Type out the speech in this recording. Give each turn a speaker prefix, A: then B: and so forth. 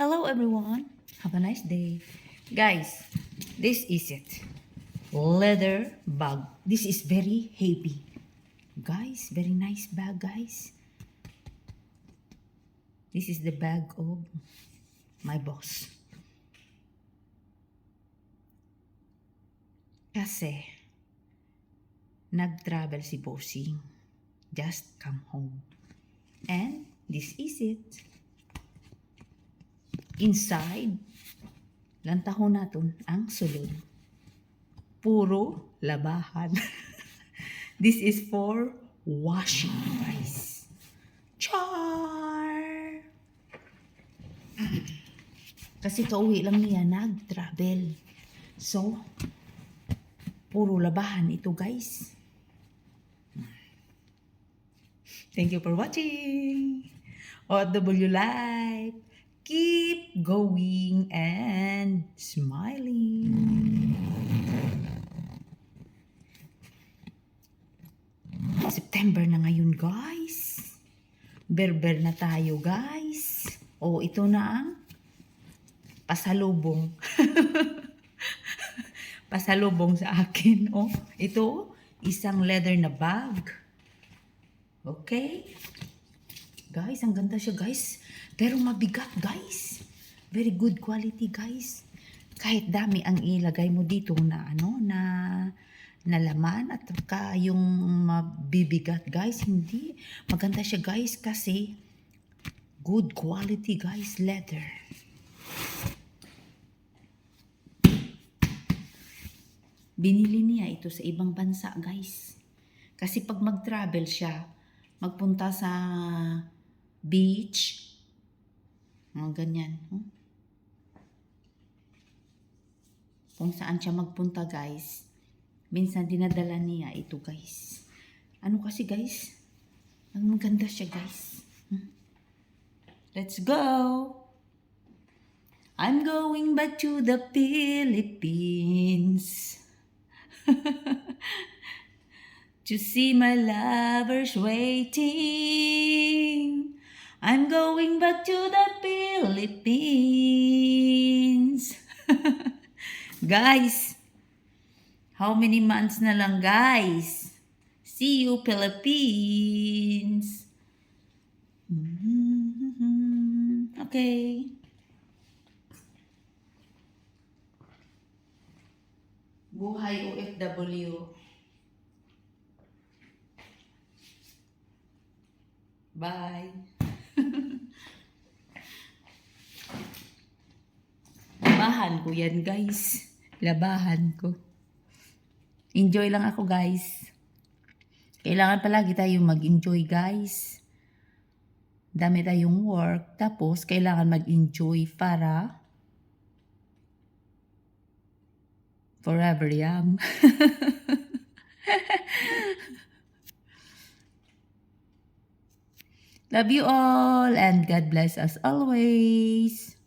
A: Hello everyone. Have a nice day. Guys, this is it. Leather bag. This is very heavy. Guys, very nice bag, guys. This is the bag of my boss. Kasi, nag-travel si Bossing. Just come home. And this is it. Inside, lantahon natin ang sulod. Puro labahan. This is for washing, guys. Char! Kasi kauwi lang niya nag-travel. So, puro labahan ito, guys. Thank you for watching. OFW Life. Keep going and smiling. September na ngayon, guys. Berber na tayo, guys. Oh, ito na ang pasalubong. Pasalubong sa akin. Oh, ito, isang leather na bag. Okay? Guys, ang ganda siya, guys. Pero mabigat, guys. Very good quality, guys. Kahit dami ang ilagay mo dito na na laman at saka yung mabibigat, guys, hindi. Maganda siya, guys, kasi good quality, guys, leather. Binili niya ito sa ibang bansa, guys. Kasi pag mag-travel siya, magpunta sa beach, mga ganyan. Kung saan siya magpunta, guys, minsan dinadala niya ito, guys. Ano kasi, guys? Ang maganda siya, guys. Let's go! I'm going back to the Philippines to see my lovers waiting. I'm going back to the Philippines. Guys, how many months na lang, guys? See you, Philippines. Okay. Buhay OFW. Bye. Labahan ko yan, guys. Labahan ko. Enjoy lang ako, guys. Kailangan palagi tayong mag-enjoy, guys. Dami tayong work. Tapos, kailangan mag-enjoy para forever young. Love you all and God bless us always.